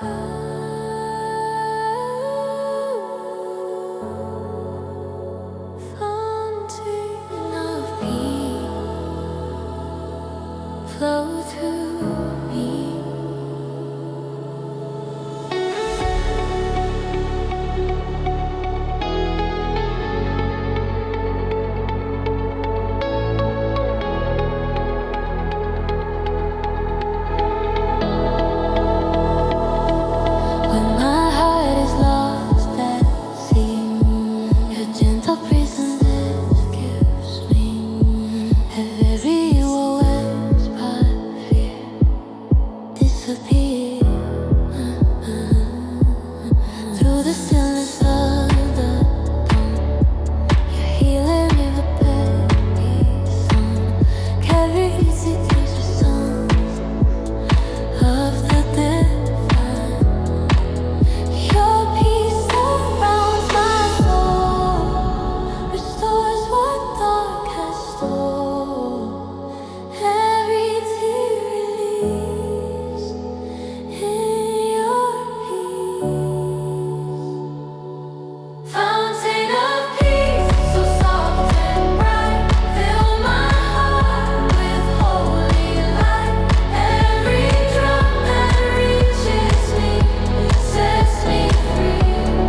Fountain of peace, flow through me. When my heart is lost at sea, your gentle presence gives me every world but fear disappear through the stillness of the dawn. You're healing me with peace song, carries it through the songs of the divine. Your peace surrounds my soul, restores what dark has stolen. Every tear released in your peace. Fountain of peace, so soft and bright, fill my heart with holy light. Every drop that reaches me sets me free.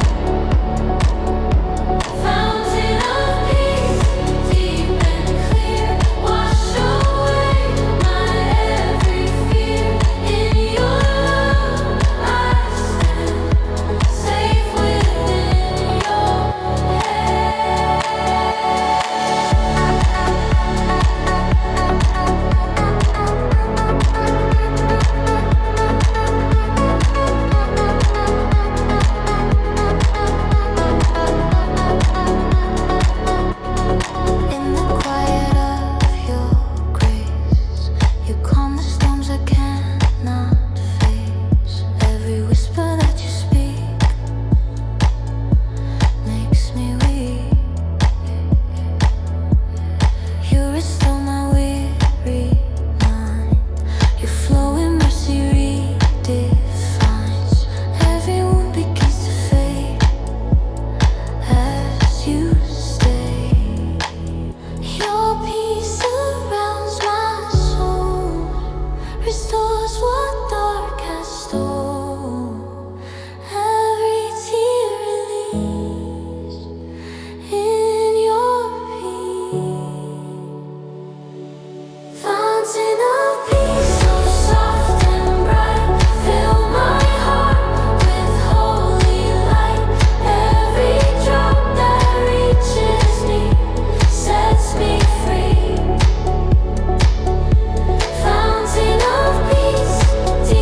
Fountain of peace, deep and clear, wash away my every fear. In your love I stand, safe within your In the quiet of your grace, you calm the storms I cannot face. Every whisper that you speak makes me weak. You restore my weary mind. Your flowing mercy redefines. Every wound begins to fade as you stay. Your peace surrounds my soul, restores what dark has stolen. Every tear released in your peace. Fountain of peace, so soft and bright, fill my heart with holy light. Every drop that reaches me sets me free. Fountain of peace, deep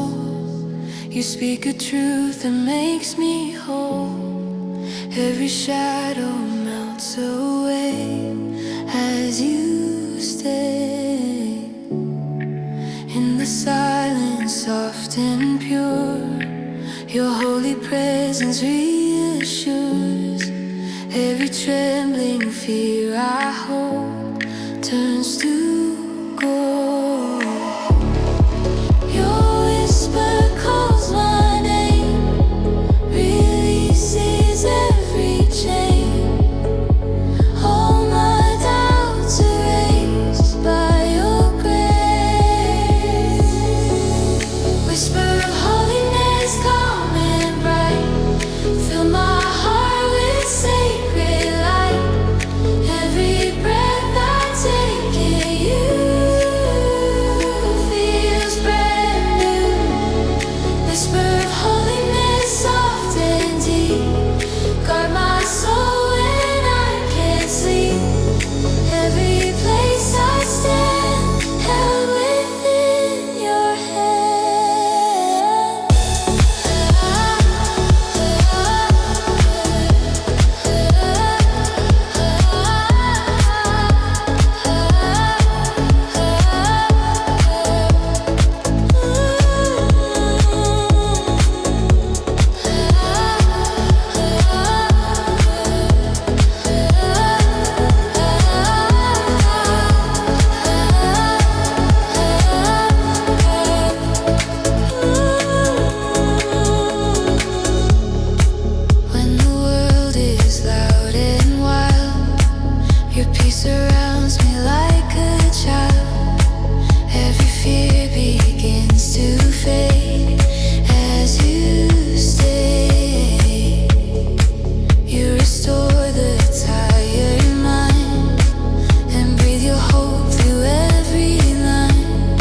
soul. You speak a truth that makes me whole. Every shadow melts away as you stay. In the silence, soft and pure, your holy presence reassures. Every trembling fear I hold turns to gold. Your whisper calls my name, releases every chain. All my doubts erased by your grace. Whisper of holiness, calm and bright, fill my heart with sacred light. Every breath I take in you feels brand new. Whisper of holiness, soft and deep, guard my soul when I can't sleep. Every place I stand, held within your hand. When the world is loud and wild, your peace surrounds me like a child. Every fear begins to fade as you stay. You restore the tired mind and breathe your hope through every line.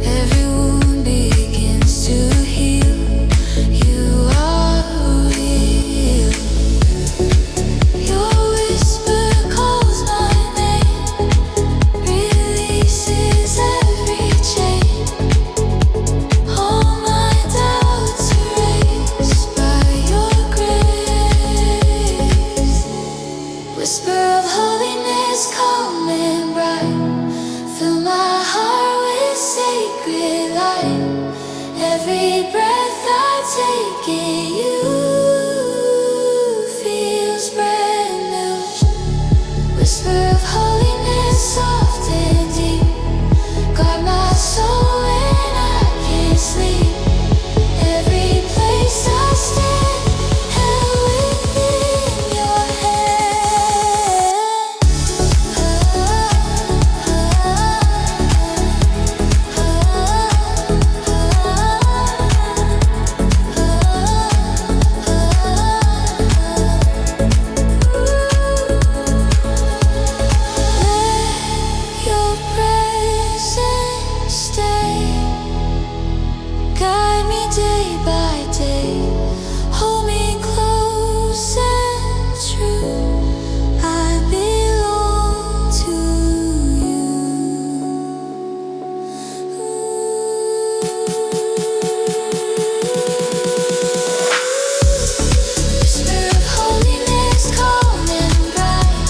Every wound begins to heal. You are real. Your whisper calls my name, releases every chain. All my doubts erased by your grace. Whisper of holiness, calm and bright, fill my heart with sacred light. Every breath I take in you feels brand new. Whisper of holiness, soft and deep, guard my soul when I can't sleep. Every place I stand, held within your Let your presence stay. Guide me day by day. Hold me close and true. I belong to Whisper of holiness, calm and bright,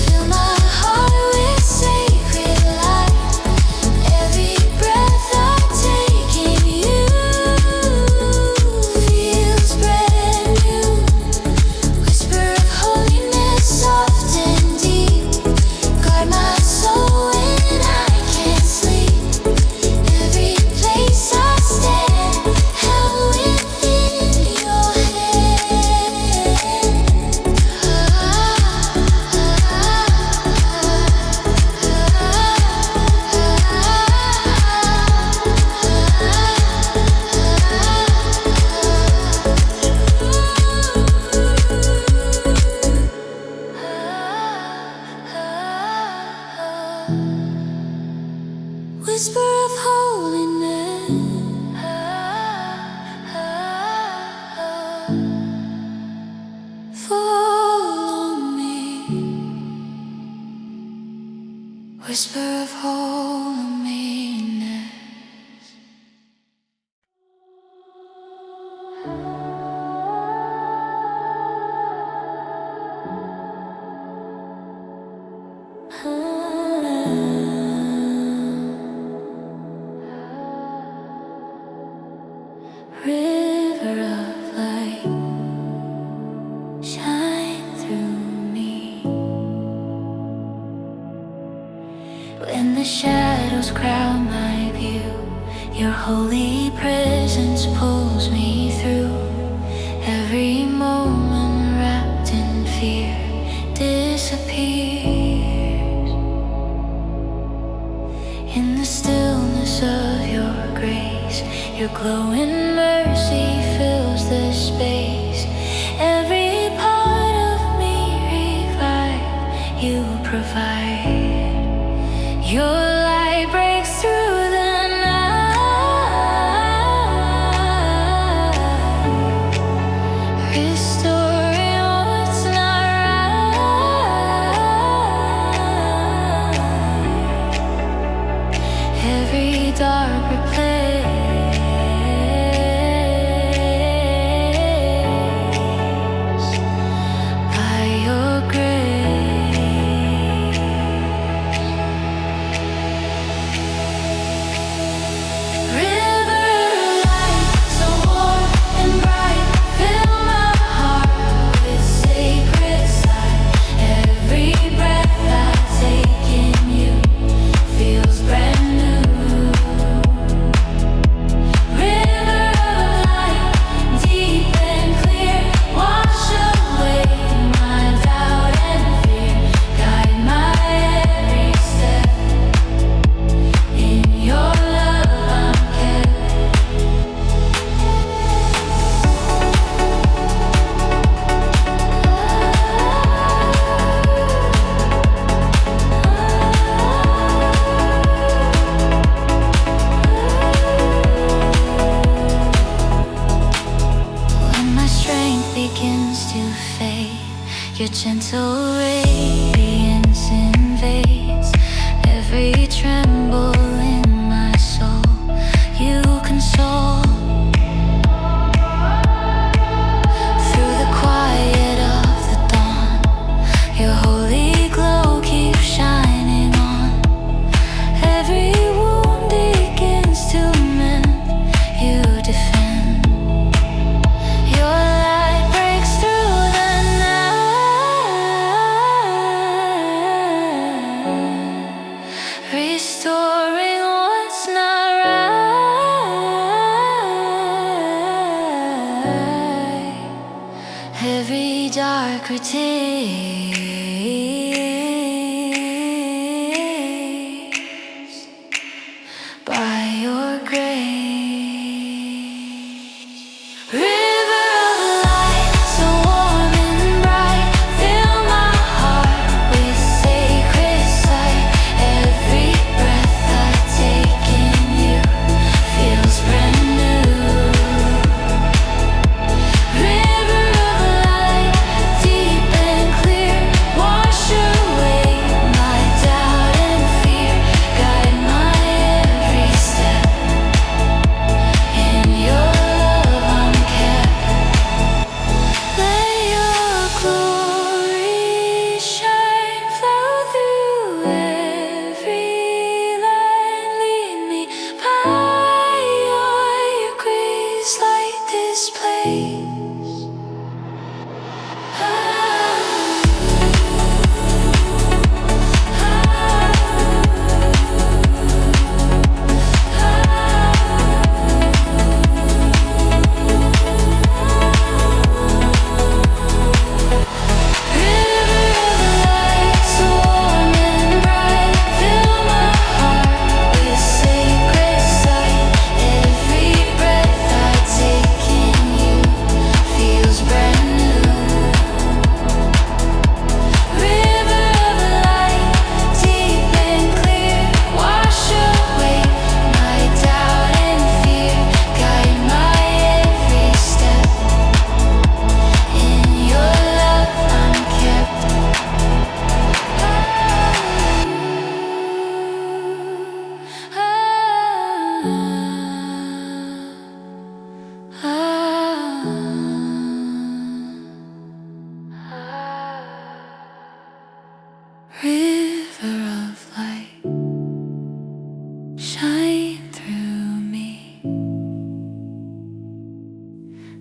fill my heart with sacred light. Every breath I take in you feels brand new. Whisper of holiness, soft and deep, guard my soul when I can't sleep. Every place I stand, held within your Whisper of holiness, follow me. Whisper of holiness. River of light, shine through me. When the shadows crowd my view, your holy presence pulls me through. Every moment wrapped in fear disappears. In the stillness of your grace, your glowing mercy fills the space. Every part of me revive, you provide. Your light breaks through the night, restoring what's not right. Every darker place by your grace. River light, so warm and bright, fill my heart with sacred sight. Every breath I take in you feels brand new. River of light, deep and clear, wash away my doubt and fear. Guide my every step. In your love I'm kept. When my strength begins to fade, your gentle radiance invades every tremble in my soul. You console. Through the quiet of the dawn, your holy glow keeps shining on. Every wound begins to mend, you defend. Your light breaks through the night, restoring what's not right. Every darker taste by your grace. River of light, so warm and bright, fill my heart with sacred sight. Every breath I take in you feels brand new. River of light, deep and clear,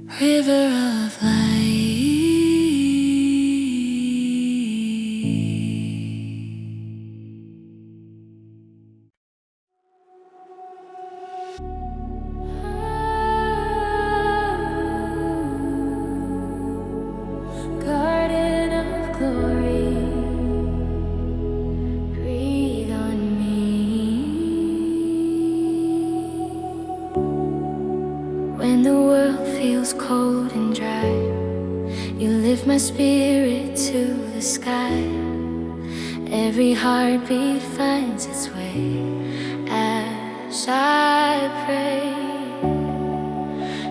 River of light. Garden of glory, breathe on me. When the world feels cold and dry, you lift my spirit to the sky. Every heartbeat finds its way as I pray.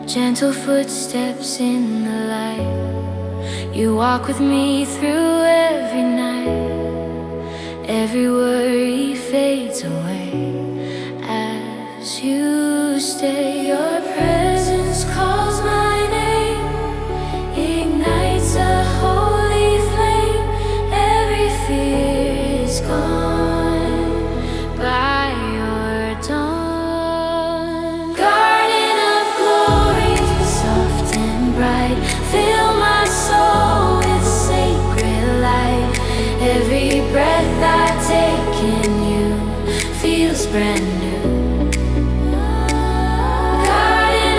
Gentle footsteps in the light, you walk with me through every night. Every worry fades away as you stay. Your presence calls my name, ignites a holy flame. Every fear is gone by your dawn. Garden of glory, soft and bright, fill my soul with sacred light. Every breath I take in you feels brand new. Garden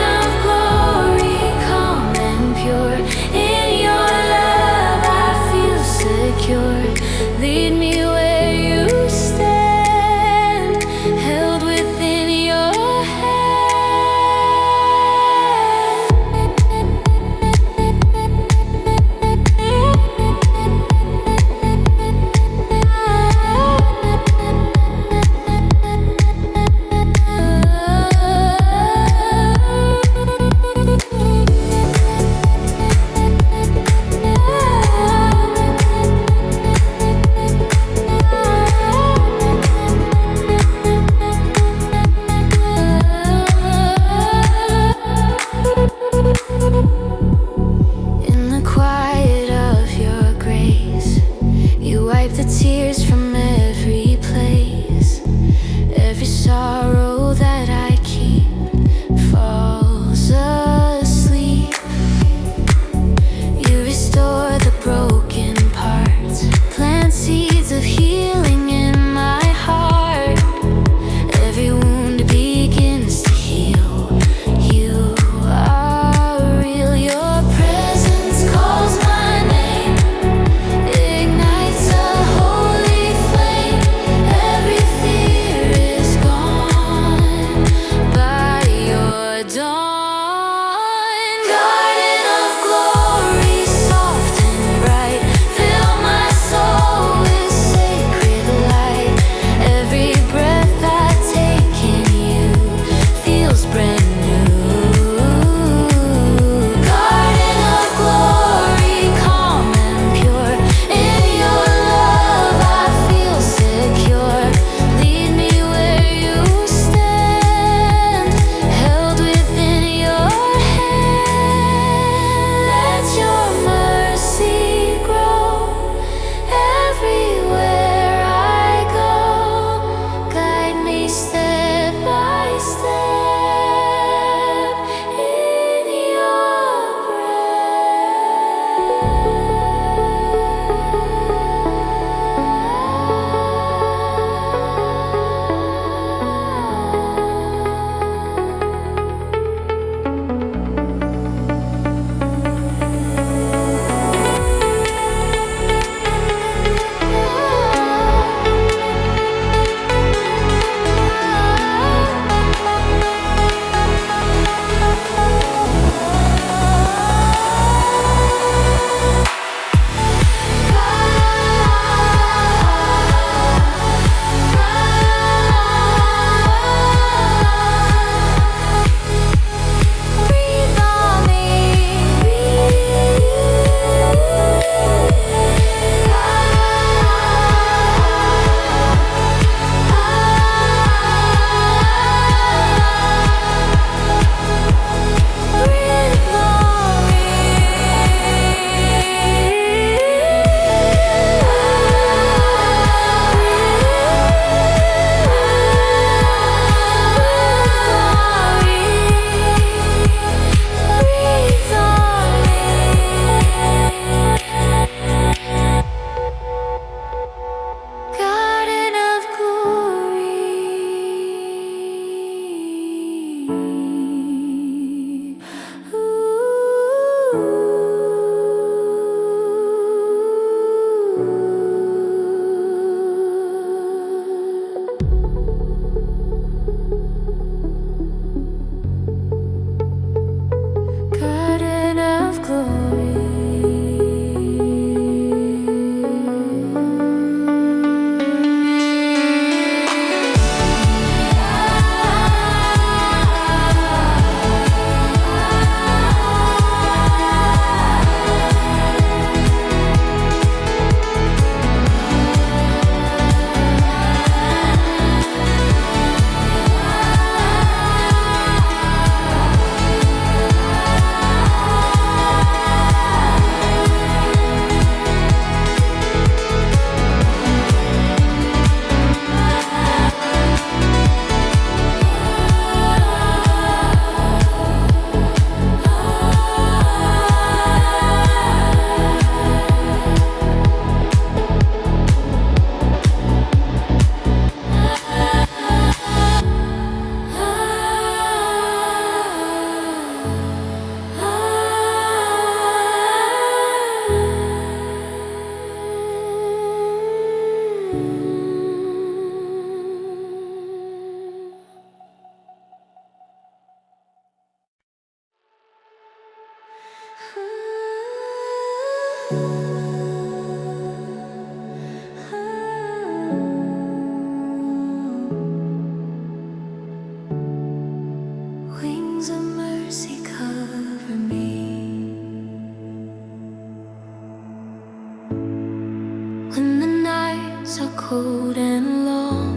cold and long.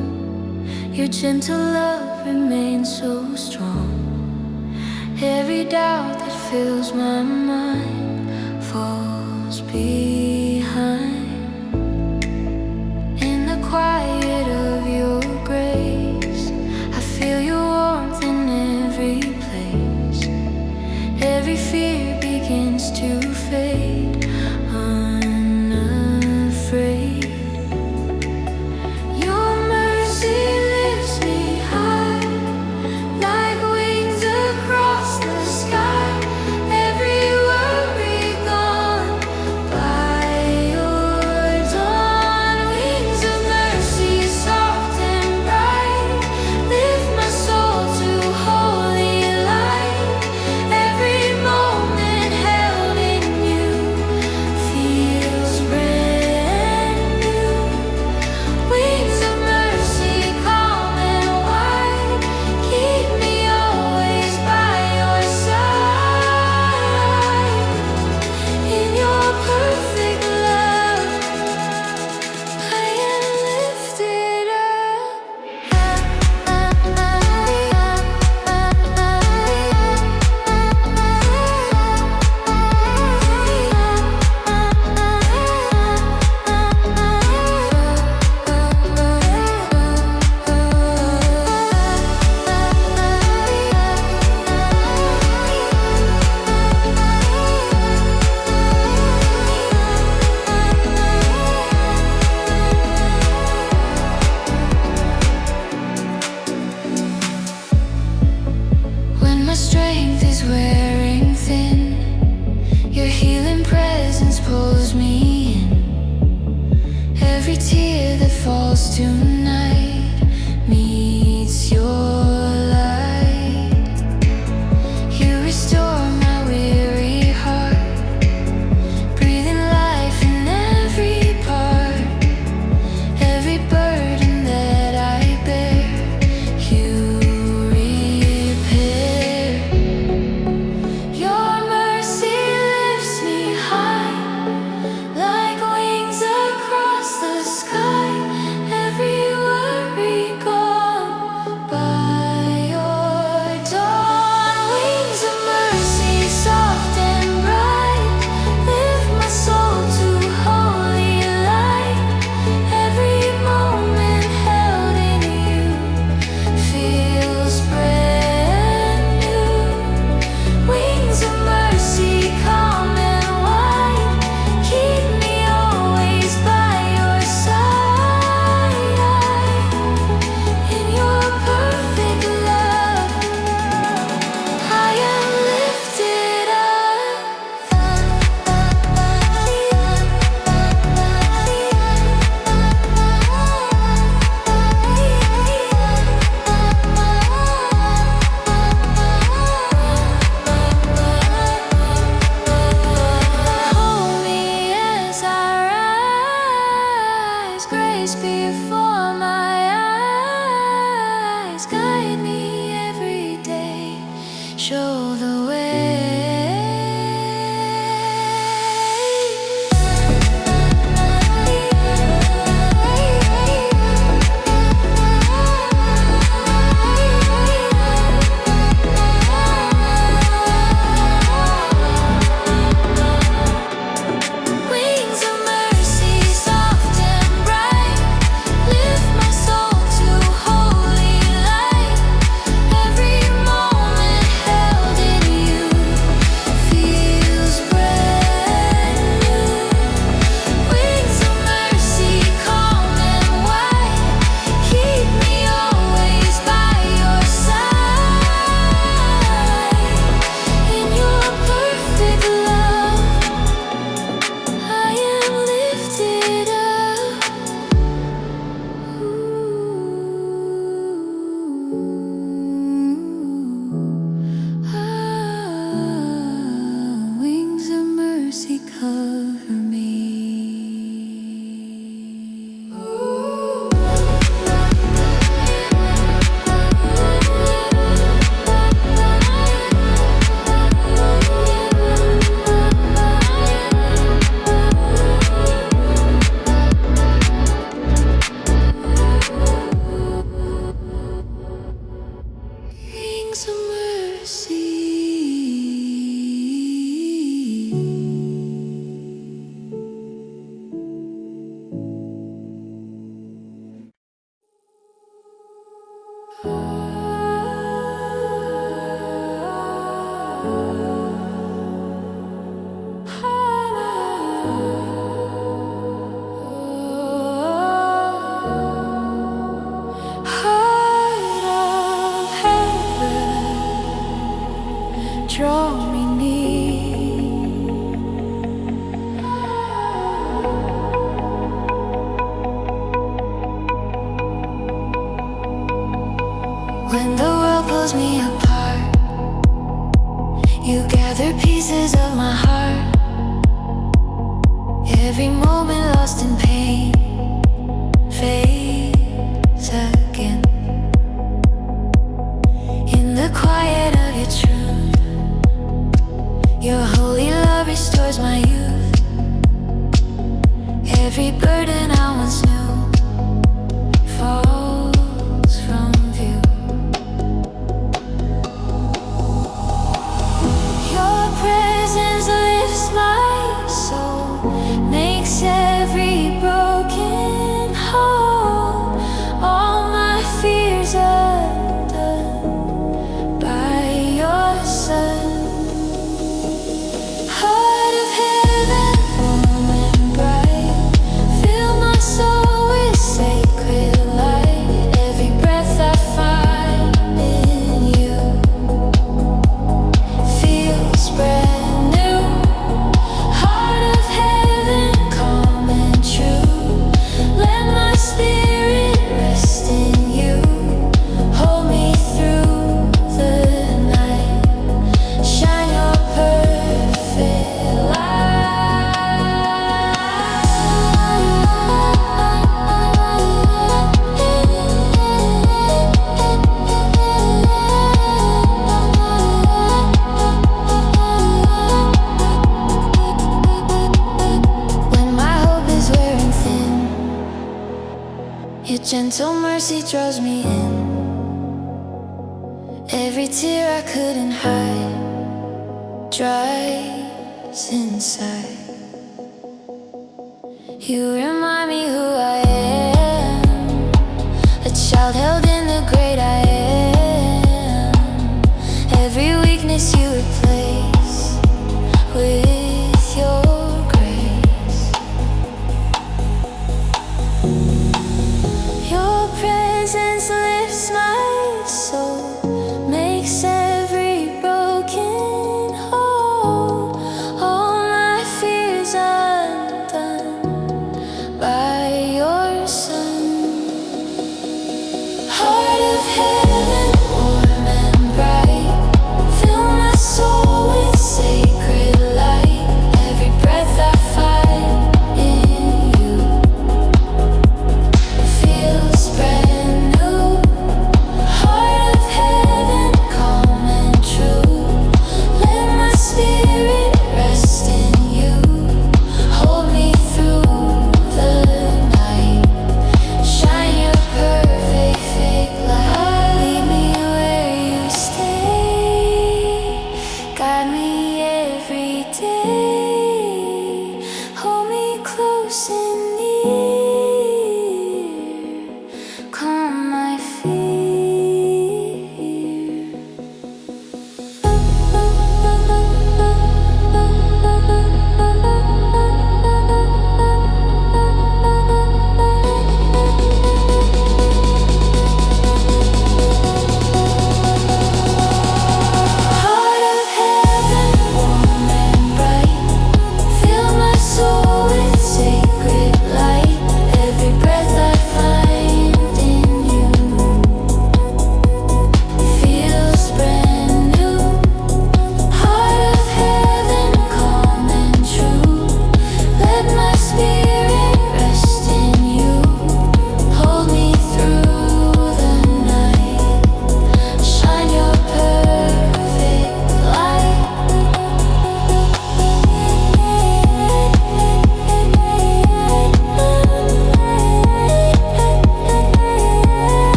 Your gentle love remains so strong. Every doubt that fills my mind falls behind. In the quiet of your grace, I feel your warmth in every place. Every fear begins to fade, unafraid. Your mercy lifts me high, like wings across the sky. Every worry gone by your dawn. Wings of mercy, soft and bright, lift my soul to holy light. Every moment held in you feels brand new. Wings of mercy, calm and wide, keep me always by your side. In your perfect love, I am lifted when my strength is wearing thin. Your healing presence pulls me in. Every tear that falls tonight meets your light. You restore my weary heart, breathing life in every part. Every burden that I bear, you repair. Your mercy lifts me high, like wings across the sky. Every worry gone by your dawn. Wings of mercy, soft and bright, lift my soul to holy light. Every moment held in you feels brand new. Wings of mercy, calm and wide, keep me always by your side. In your perfect love, I am lifted Hold me as I rise, grace before my eyes. Guide me every day, show the Wings of mercy, soft and bright, lift my soul to holy light. Every moment held in you feels brand new. Wings of mercy, calm and wide, keep me always by your side. In your perfect love, I am lifted up. Wings of mercy cover me. draw me near. When the world pulls me apart, you gather pieces of my heart. Every moment lost in pain fades again. In the quiet of your truth, your holy love restores my youth. Every burden I once knew falls from view. Your presence lifts my soul, makes every broken whole. All my fears undone by your Son. Heart of heaven, warm and bright, fill my soul with sacred light. Every breath I find in you feels brand new. Heart of heaven, calm and true, let my spirit rest in you. Hold me through the night, shine your perfect When my hope is wearing thin, your gentle mercy draws me in. Every tear I couldn't hide dries inside. You remind me who I am, a child held in the great I am. Every weakness you replace with your grace. Your presence lifts my soul, makes every broken whole. All my fears undone by your Son. Heart of heaven, warm and bright, fill my soul with sacred light. Every breath I find in you feels brand new. Heart of heaven, calm and true, let my spirit rest in you. Hold me through the night, shine your perfect light. Lead me where you stay, guide me every day. Hold me close and near, calm my fear. Heart of heaven, warm and bright,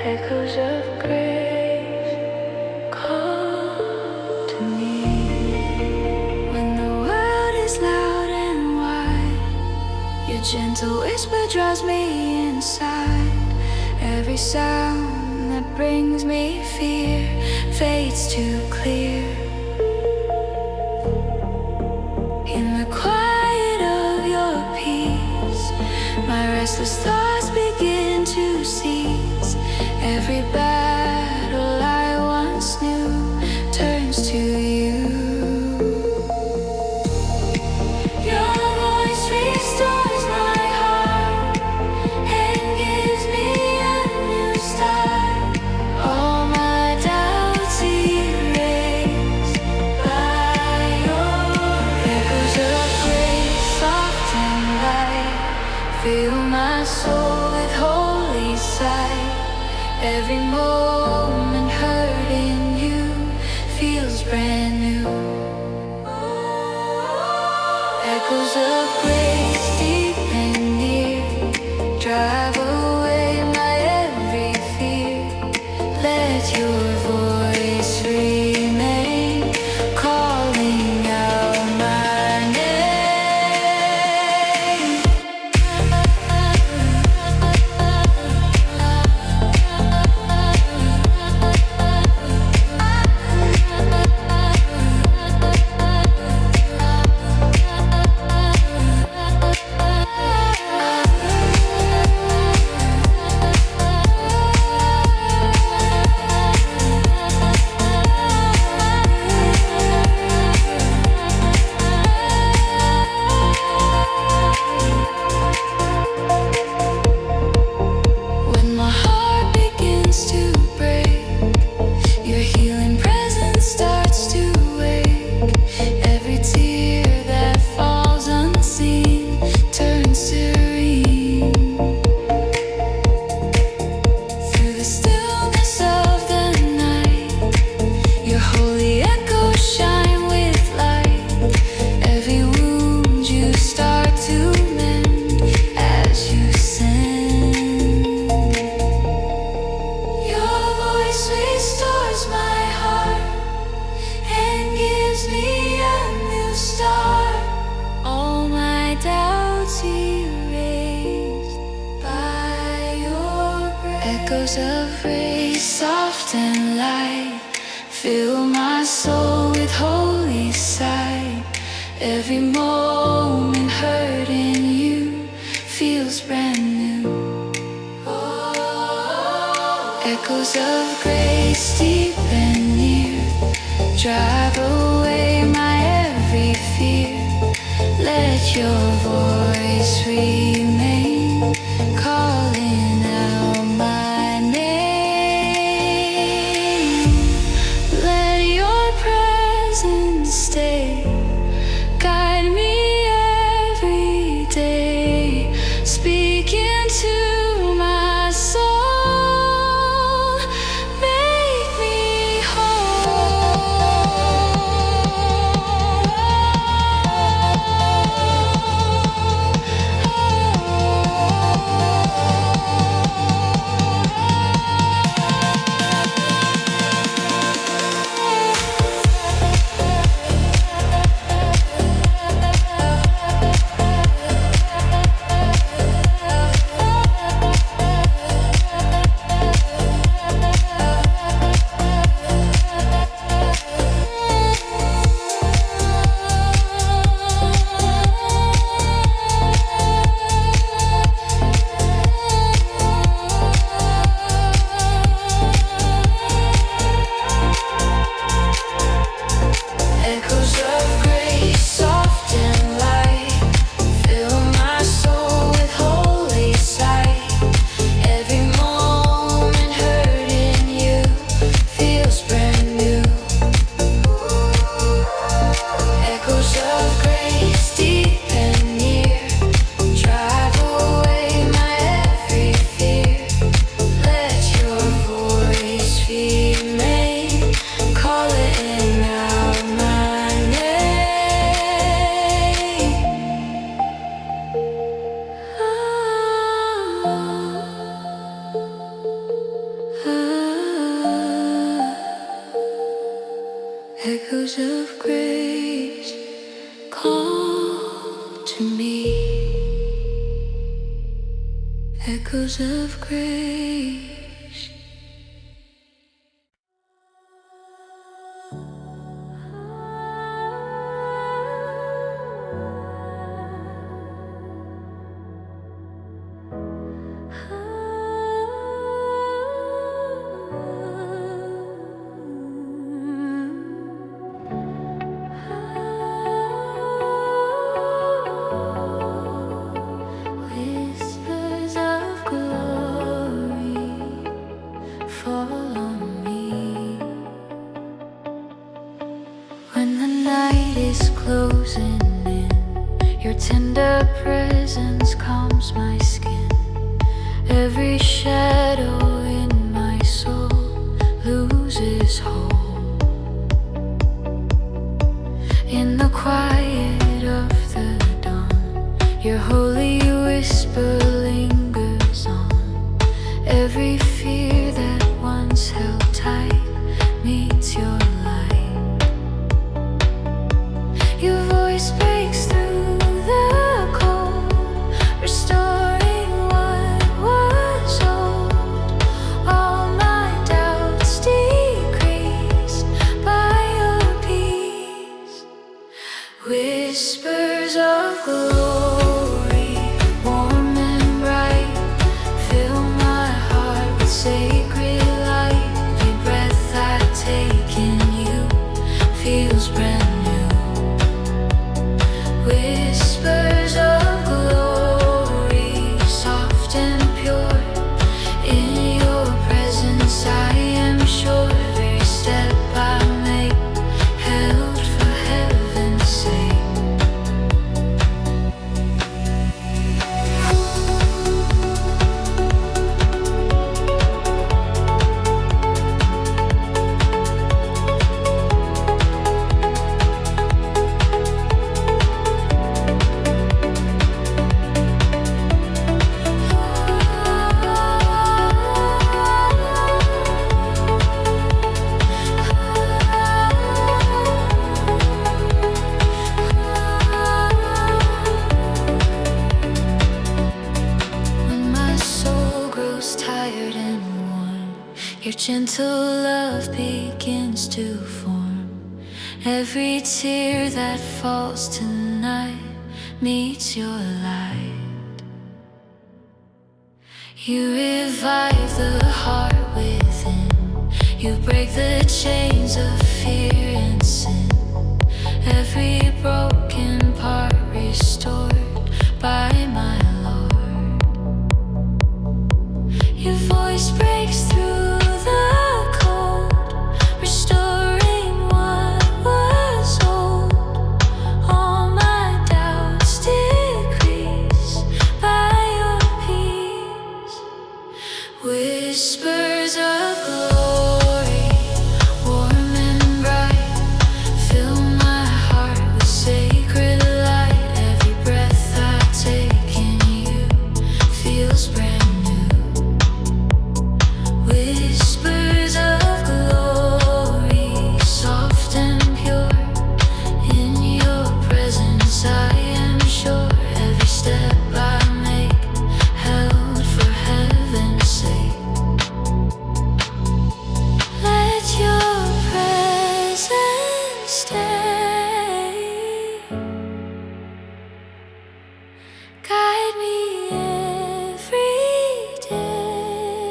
Echoes of grace come to me. When the world is loud and wide, your gentle whisper draws me inside. Every sound that brings me fear fades too clear. In the quiet of your peace, my restless thoughts begin to cease. Every battle I once knew turns to you. Your voice restores my heart and gives me a new start. All my doubts erased by your echoes of grace, soft and light, fill my soul with holy sight. Every moment hurting you feels brand new. Echoes of grace, deep and near, drive away my every fear. Let your voice remain, calling out my name. When my heart begins to break, your healing presence starts to wake. Every tear that falls unseen turns serene. Through the stillness of the night, your holy echoes shine with light. Every wound you start to mend as you send. Your voice restores my heart and gives me a new start. All my doubts erased by your grace. Echoes of grace, soft and light, fill my soul with holy sight. Every moment hurting you feels brand new. Echoes of grace, deep and near, drive away my every fear. Let your voice remain, calling out my name. Let your presence stay, guide me every day, speak into my soul, make me whole. Echoes of grace call to me. Echoes of grace. Whispers of glory fall on me. When the night is closing in, your tender presence calms my skin. Every shadow in my soul loses hope. In the quiet of the dawn, your holy whisper lingers on. Every fear that once held tight meets your light. Your voice breaks through the cold, restoring what was old. All my doubts decreased by your peace. Whispers of glory, warm and bright, fill my heart with sacred light. Every breath I take in you feels brand new. Whispers of glory, soft and pure. In your presence I am sure. Every step I make held for heaven's sake. When my soul grows tired and worn, your gentle love begins to form. Every tear that falls tonight meets your light. You revive the heart within. You break the chains of fear and sin. Every broken part restored by my Lord. Your voice breaks through the cold, restoring what was old. All my doubts decrease by your peace. Whispers of glory, warm and bright, fill my heart with sacred light. Every breath I take in you feels brand new. Whispers of glory, soft and pure. In your presence I am sure. Every step I make held for heaven's sake. Let your presence stay. Guide me every day.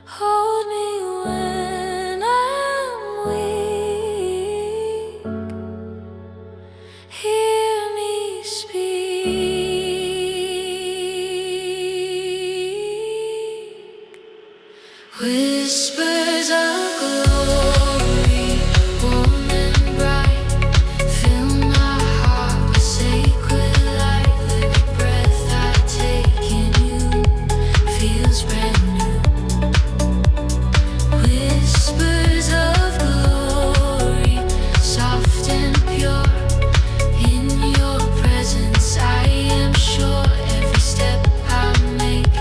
Hold me when I'm weak. Hear me speak. Whispers of glory, warm and bright, fill my heart with sacred light. Every breath I take in you feels brand new. Whispers of glory, soft and pure. In your presence I am sure. Every step I make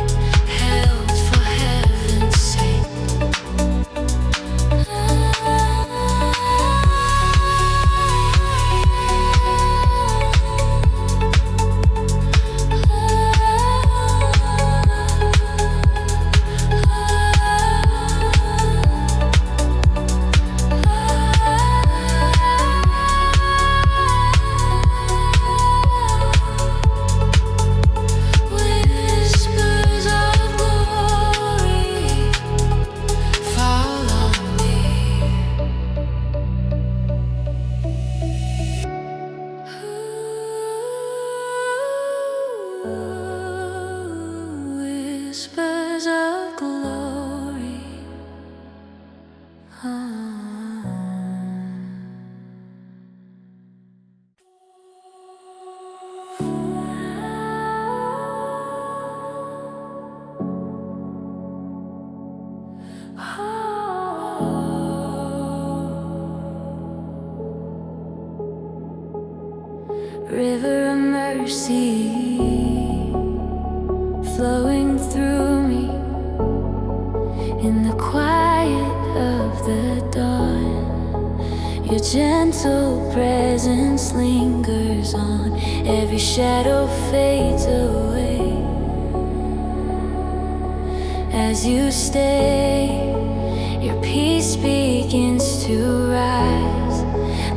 held for heaven's sake. whispers of glory. River of mercy flowing through me in the quiet of the dawn. Your gentle presence lingers on, every shadow fades away. As you stay, your peace begins to rise,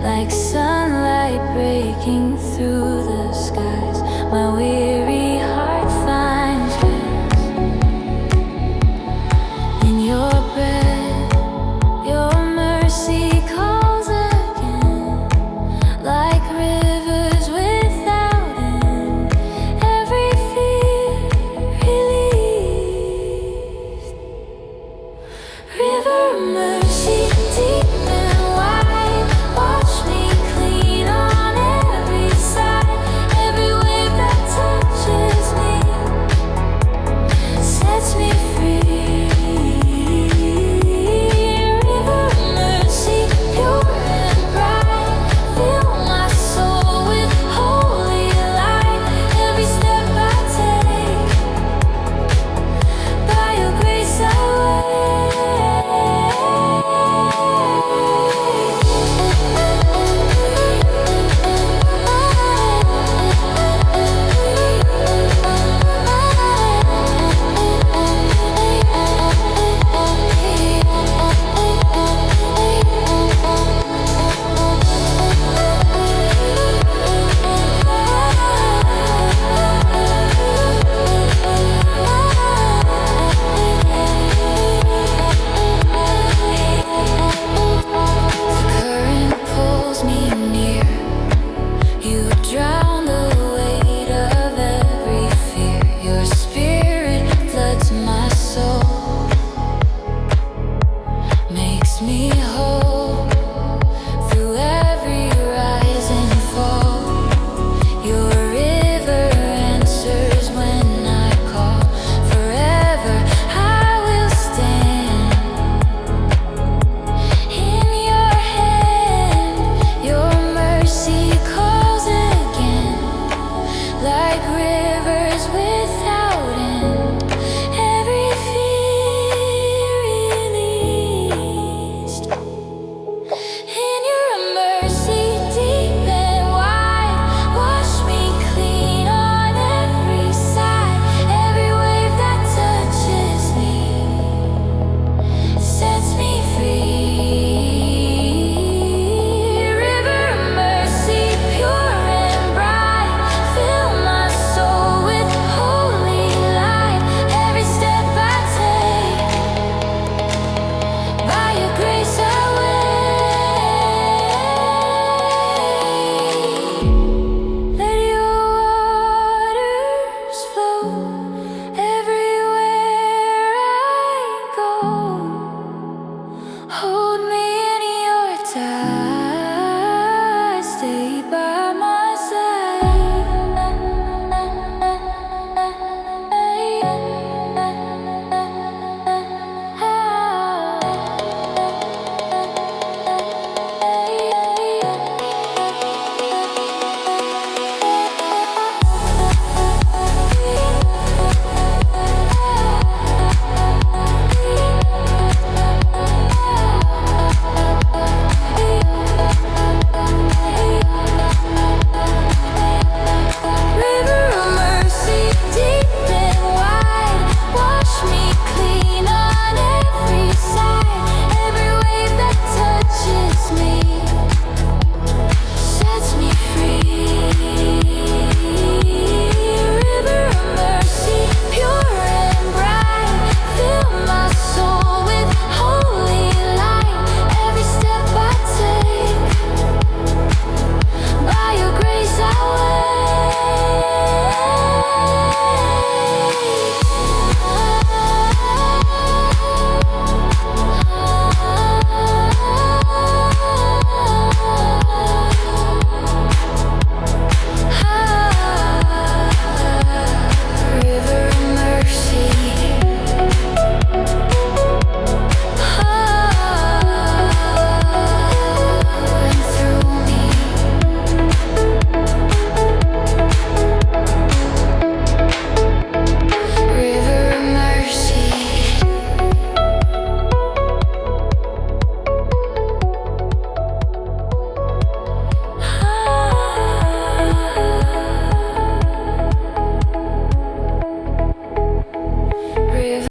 like sunlight breaking through the skies. My weary